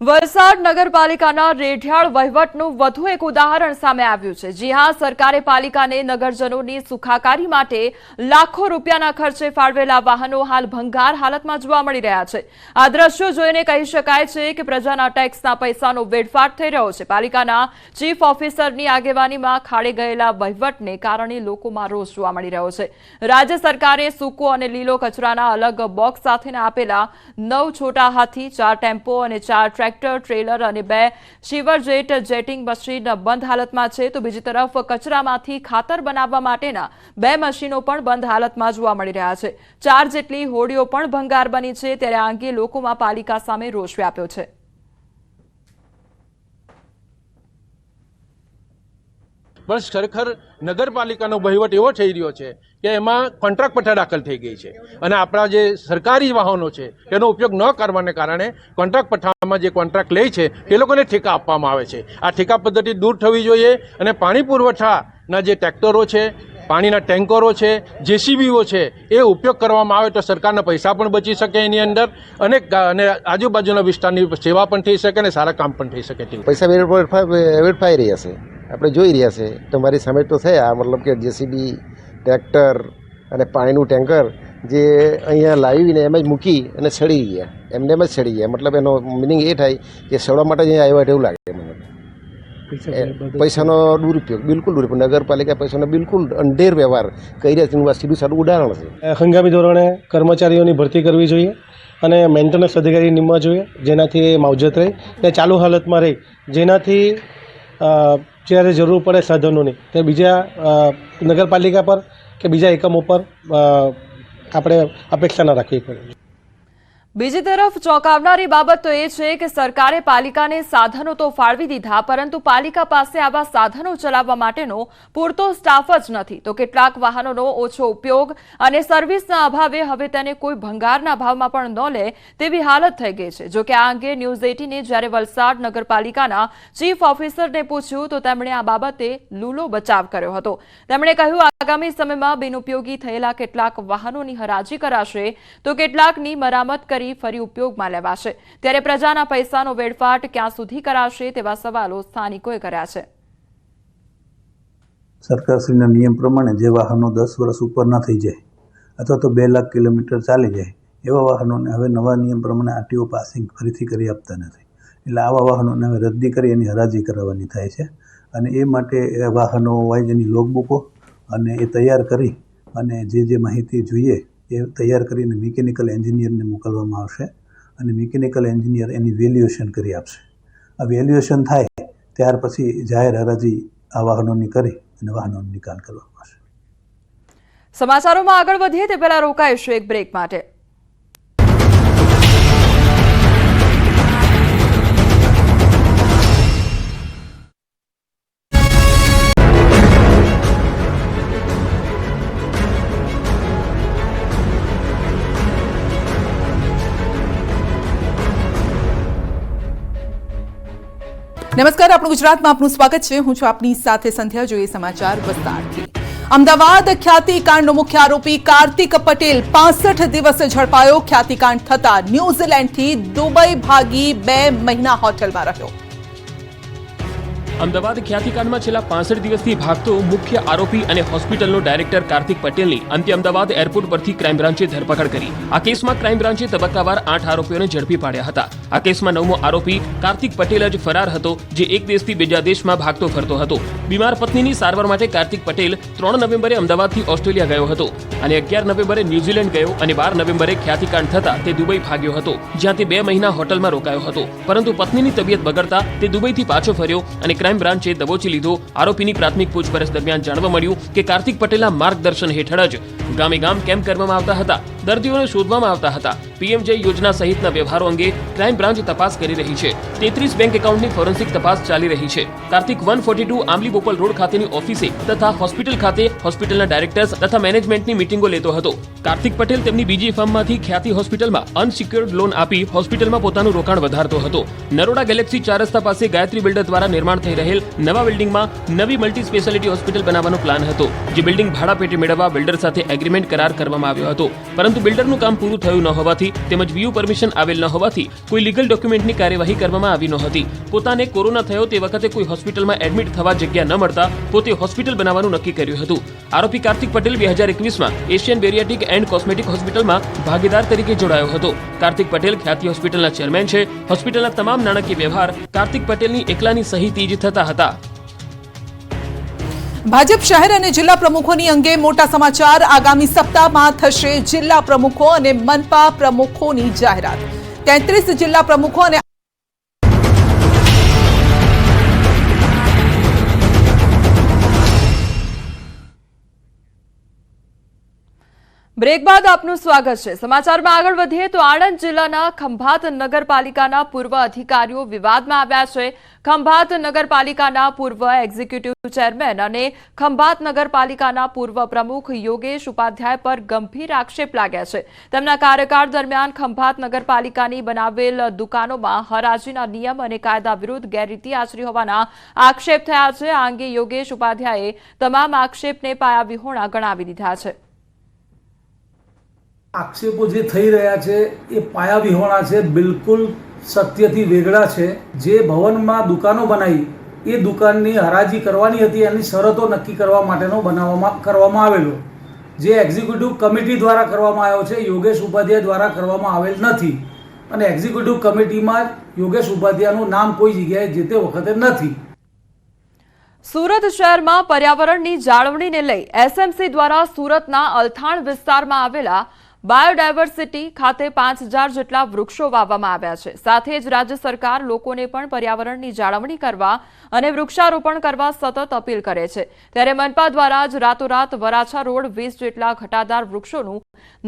વલસાડ નગરપાલિકાના રેઢિયાળ વહીવટનું વધુ એક ઉદાહરણ સામે આવ્યું છે। જી હા, સરકારે પાલિકાને નગરજનોની સુખાકારી માટે લાખો રૂપિયાના ખર્ચે ફાળવેલા વાહનો હાલ ભંગાર હાલતમાં જોવા મળી રહ્યા છે। આ દ્રશ્યો જોઈને કહી શકાય છે કે પ્રજાના ટેક્સના પૈસાનો વેડફાટ થઈ રહ્યો છે। પાલિકાના ચીફ ઓફિસરની આગેવાનીમાં ખાડે ગયેલા વહીવટને કારણે લોકોમાં રોષ જોવા મળી રહ્યો છે। રાજ્ય સરકારે સૂકો અને લીલો કચરાના અલગ બોક્સ સાથે આપેલા 9 છોટા હાથી, 4 ટેમ્પો અને 4 ट्रेक्टर ट्रेलर और 2 शिवरजेट जेटिंग मशीन बंद हालत में है। तो बीजी तरफ कचरामांथी खातर बनाववा माटेना 2 मशीनों पण बंद हालत में जोवा मळी रह्या छे। 4 जेटली होड़ीओ पण भंगार बनी छे। त्यारे आ अंगे लोकोमां पालिका सामे रोष व्याप्यो छे। बस खरेखर नगरपालिकानो वहीवट एवो थई रह्यो छे के एमां कॉन्ट्राक्ट पट्टा दाखल थई गई छे अने आपणा जे सरकारी वाहनो छे तेनो उपयोग न करवाने कारणे कॉन्ट्राक्ट पट्टामां जे कॉन्ट्राक्ट ले छे ते लोकोने ठेका आपवामां आवे छे। आ ठेका पद्धति दूर थवी जोईए अने पाणी पुरवठाना जे ट्रेक्टरो छे, पाणीना टेंकरो छे, जेसीबीओ छे ए उपयोग करवामां आवे तो सरकारना पैसा पण बची शके एनी अंदर अने आजुबाजुना विस्तारनी सेवा पण थई शके अने सारा काम पण थई शके। पैसा वेडफाई रह्या छे, આપણે જોઈ રહ્યા છે। તમારી સામે તો છે આ મતલબ કે જેસીબી, ટ્રેક્ટર અને પાણીનું ટેન્કર જે અહીંયા લાવીને એમ જ મૂકી અને સડી ગયા, એમને એમ જ સડી ગયા। મતલબ એનો મિનિંગ એ થાય કે સડવા માટે અહીંયા આવ્યા એવું લાગે મને। પૈસાનો દુરુપયોગ, બિલકુલ દુરુપયોગ। નગરપાલિકા પૈસાનો બિલકુલ અંધેર વ્યવહાર કરી રહ્યા છે। સીધું સારું ઉદાહરણ છે। હંગામી ધોરણે કર્મચારીઓની ભરતી કરવી જોઈએ અને મેન્ટેનન્સ અધિકારી નિમવા જોઈએ જેનાથી માવજત રહે અને ચાલુ હાલતમાં રહે, જેનાથી જ્યારે જરૂર પડે સાધનોની તે બીજા નગરપાલિકા પર કે બીજા એકમો પર આપણે અપેક્ષા ન રાખવી પડે। બીજી તરફ ચોંકાવનારી બાબત તો એ છે કે સરકારે પાલિકાને સાધનો તો ફાળવી દીધા, પરંતુ પાલિકા પાસે આવા સાધનો ચલાવવા માટેનો પૂરતો સ્ટાફ જ નથી। તો કેટલાક વાહનોનો ઓછો ઉપયોગ અને સર્વિસના અભાવે હવે તેને કોઈ ભંગારના ભાવમાં પણ ન લે તેવી હાલત થઈ ગઈ છે। જો કે આ અંગે ન્યૂઝ 18એ જ્યારે વલસાડ નગરપાલિકાના ચીફ ઓફિસરને પૂછ્યું તો તેમણે આ બાબતે લૂલો બચાવ કર્યો હતો। તેમણે કહ્યું, આગામી સમયમાં બિનઉપયોગી થયેલા કેટલાક વાહનોની હરાજી કરાશે તો કેટલાકની મરામત કરી ફરી ઉપયોગમાં લેવાશે। ત્યારે પ્રજાના પૈસાનો વેડફાટ ક્યાં સુધી કરાશે તેવા સવાલો સ્થાનિકોએ કર્યા છે। સરકારશ્રીના નિયમ પ્રમાણે જે વાહનો 10 વર્ષ ઉપર ના થઈ જાય અથવા તો 2 લાખ કિલોમીટર ચાલી જાય એવા વાહનોને હવે નવા નિયમ પ્રમાણે આરટીઓ પાસિંગ ફરીથી કરી આપતા નથી। એટલે આવા વાહનોને હવે રદ્દી કરી એની હરાજી કરાવવાની થાય છે અને એ માટે એ વાહનો વાઇઝ એની લોગબુકો અને એ તૈયાર કરી અને જે માહિતી જોઈએ એ તૈયાર કરીને મિકેનિકલ એન્જિનિયરને મોકલવામાં આવશે અને મિકેનિકલ એન્જિનિયર એની વેલ્યુએશન કરી આપશે। આ વેલ્યુએશન થાય ત્યાર પછી જાહેર હરાજી આ વાહનોની કરી અને વાહનોનો નિકાલ કરવામાં આવશે। સમાચારોમાં આગળ વધીએ તે પહેલા રોકાઈશું એક બ્રેક માટે। નમસ્કાર, આપણું ગુજરાતમાં આપનું સ્વાગત છે। હું છું આપની સાથે સંધ્યા। જોઈએ સમાચાર વિસ્તારથી। અમદાવાદ ખ્યાતિકાંડનો મુખ્ય આરોપી કાર્તિક પટેલ 65 દિવસે ઝડપાયો। ખ્યાતિકાંડ થતા ન્યૂઝીલેન્ડથી દુબઈ ભાગી 2 મહિના હોટેલમાં રહ્યો। અમદાવાદ ખ્યાતિકાંડમાં છેલ્લા 65 દિવસથી ભાગતો મુખ્ય આરોપી અને હોસ્પિટલનો ડાયરેક્ટર કાર્તિક પટેલની અંતે અમદાવાદ એરપોર્ટ પરથી ક્રાઇમ બ્રાન્ચે ધરપકડ કરી। આ કેસમાં ક્રાઇમ બ્રાન્ચે તબક્કાવાર 8 આરોપીઓને ઝડપી પાડ્યા હતા। આ કેસમાં 9મો આરોપી કાર્તિક પટેલ જ ફરાર હતો, જે એક દેશથી બીજા દેશમાં ભાગતો ફરતો હતો। બીમાર પત્નીની સારવાર માટે કાર્તિક પટેલ 3 નવેમ્બરે અમદાવાદથી ઓસ્ટ્રેલિયા ગયો હતો અને 11 નવેમ્બરે ન્યૂઝીલેન્ડ ગયો અને 12 નવેમ્બરે ખ્યાતિકાંડ થતા તે દુબઈ ભાગ્યો હતો, જ્યાં તે 2 મહિના હોટલમાં રોકાયો હતો। પરંતુ પત્નીની તબિયત બગડતા તે દુબઈથી પાછો ફર્યો અને ક્રાઇમ બ્રાન્ચે દબોચી લીધો। આરોપીની પ્રાથમિક પૂછપરછ દરમિયાન જાણવા મળ્યું કે કાર્તિક પટેલના માર્ગદર્શન હેઠળ જ ગામે ગામ કેમ્પ કરવામાં આવતા હતા, દર્દીઓને શોધવામાં આવતા હતા। પીએમજે યોજના સહિતના વ્યવહારો અંગે ક્રાઇમ બ્રાન્ચ તપાસ કરી રહી છે। 33 બેંક એકાઉન્ટની ફોરેન્સિક તપાસ ચાલી રહી છે। કાર્તિક 142 આંબલી બોપલ રોડ ખાતેની ઓફિસે તથા હોસ્પિટલ ખાતે હોસ્પિટલના ડાયરેક્ટર્સ તથા મેનેજમેન્ટની મીટિંગો લેતો હતો। કાર્તિક પટેલ તેમની બીજી ફર્મમાંથી ખ્યાતિ હોસ્પિટલમાં અનસિક્યોર્ડ લોન આપી હોસ્પિટલમાં પોતાનું રોકાણ વધારતો હતો। નરોડા ગેલેક્સી 4 રસ્તા પાસે ગાયત્રી બિલ્ડર દ્વારા નિર્માણ થઈ રહેલ નવા બિલ્ડિંગમાં નવી મલ્ટી સ્પેશિયાલિટી હોસ્પિટલ બનાવવાનો પ્લાન હતો, જે બિલ્ડિંગ ભાડા પેટે મેળવવા બિલ્ડર સાથે એગ્રીમેન્ટ કરાર કરવામાં આવ્યો હતો। પરંતુ પરંતુ બિલ્ડરનું કામ પૂરું થયું ન હોવાથી તેમજ વીયુ પરમિશન આવેલ ન હોવાથી કોઈ લીગલ ડોક્યુમેન્ટની કાર્યવાહી કરવામાં આવી નહોતી. પોતાને કોરોના થયો તે વખતે કોઈ હોસ્પિટલમાં એડમિટ થવા જગ્યા ન મળતા પોતે હોસ્પિટલ બનાવવાનું નક્કી કર્યું હતું. આરોપી Kartik Patel 2021માં Asian બેરિયાટિક and cosmetic હોસ્પિટલમાં ભાગીદાર તરીકે જોડાયો હતો. કાર્તિક પટેલ ખ્યાતિ હોસ્પિટલના ચેરમેન છે. હોસ્પિટલના તમામ નાણાકીય વ્યવહાર કાર્તિક પટેલની એકલાની સહીથી જ થતા હતા. ભાજપ શહેર અને જિલ્લા પ્રમુખોની અંગે મોટા સમાચાર. આગામી સપ્તાહમાં થશે જિલ્લા પ્રમુખો અને મનપા પ્રમુખોની જાહેરાત. 33 જિલ્લા પ્રમુખો અને બ્રેક બાદ આપનું સ્વાગત છે. સમાચારમાં આગળ વધીએ તો આણંદ જિલ્લાના ખંભાત નગરપાલિકાના પૂર્વ અધિકારીઓ વિવાદમાં આવ્યા છે. ખંભાત નગરપાલિકાના પૂર્વ એક્ઝિક્યુટિવ ચેરમેન અને ખંભાત નગરપાલિકાના પૂર્વ પ્રમુખ યોગેશ ઉપાધ્યાય પર ગંભીર આક્ષેપ લાગ્યા છે. તેમના કાર્યકાળ દરમિયાન ખંભાત નગરપાલિકાની બનાવેલ દુકાનોમાં હરાજીના નિયમ અને કાયદા વિરુદ્ધ ગેરરીતિ આચરી હોવાના આક્ષેપ થયા છે. આ અંગે યોગેશ ઉપાધ્યાયે તમામ આક્ષેપને પાયાવિહોણા ગણાવી દીધા છે. આક્ષેપો જે થઈ રહ્યા છે એ પાયાવિહોણા છે, બિલકુલ સત્યથી વેગળા છે. જે ભવનમાં દુકાનો બનાવી એ દુકાનની હરાજી કરવાની હતી, એની શરતો નક્કી કરવા માટેનો કરવામાં આવેલો, જે એક્ઝિક્યુટિવ કમિટી દ્વારા કરવામાં આવ્યો છે, યોગેશ ઉપાધ્યાય દ્વારા કરવામાં આવેલ નથી. અને એક્ઝિક્યુટિવ કમિટીમાં યોગેશ ઉપાધ્યાયનું નામ કોઈ જગ્યાએ જે તે વખતે નથી. સુરત શહેરમાં પર્યાવરણની જાળવણીને લઈ એસએમસી દ્વારા સુરતના અલથાણ વિસ્તારમાં આવેલા બાયોડાયવર્સિટી ખાતે 5000 જેટલા વૃક્ષો વાવવામાં આવ્યા છે. સાથે જ રાજ્ય સરકાર લોકોને પણ પર્યાવરણની જાળવણી કરવા અને વૃક્ષારોપણ કરવા સતત અપીલ કરે છે. ત્યારે મનપા દ્વારા જ રાતોરાત વરાછા રોડ 20 જેટલા ઘટાદાર વૃક્ષોનું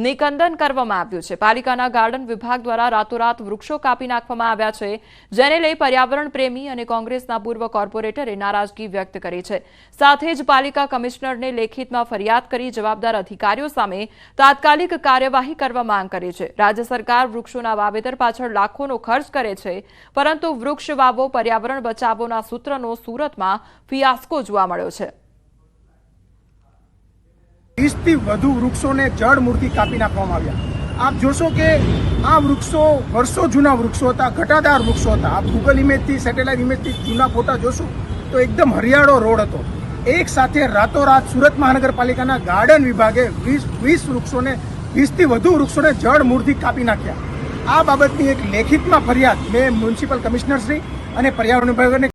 નિકંદન કરવામાં આવ્યું છે. પાલિકાના ગાર્ડન વિભાગ દ્વારા રાતોરાત વૃક્ષો કાપી નાખવામાં આવ્યા છે, જેને લઈ પર્યાવરણ પ્રેમી અને કોંગ્રેસના પૂર્વ કોર્પોરેટરે નારાજગી વ્યક્ત કરી છે. સાથે જ પાલિકા કમિશનરને લેખિતમાં ફરિયાદ કરી જવાબદાર અધિકારીઓ સામે તાત્કાલિક કાર્યવાહી કરવા માંગ કરી છે. રાજ્ય સરકાર વૃક્ષોના વાવેતર પાછળ લાખોનો ખર્ચ કરે છે, પરંતુ વૃક્ષ વાવો પર્યાવરણ બચાવોના સૂત્રનો સુરતમાં ફિયાસ્કો જોવા મળ્યો છે. 20થી વધુ વૃક્ષોને જડમૂળથી કાપી નાખવામાં આવ્યા. આપ જોશો કે આ વૃક્ષો વર્ષો જૂના વૃક્ષો હતા, ઘટાદાર વૃક્ષો હતા. આપ ગૂગલ ઇમેજથી, સેટેલાઇટ ઇમેજથી જૂના ફોટા જોશો તો એકદમ હરિયાળો રોડ હતો. એક સાથે રાતોરાત સુરત મહાનગરપાલિકાના ગાર્ડન વિભાગે 20 વૃક્ષોને 20થી વધુ વૃક્ષોને જડમૂળથી કાપી નાખ્યા. આ બાબતની એક લેખિતમાં ફરિયાદ મેં મ્યુનિસિપલ કમિશનરશ્રી અને પર્યાવરણ વિભાગને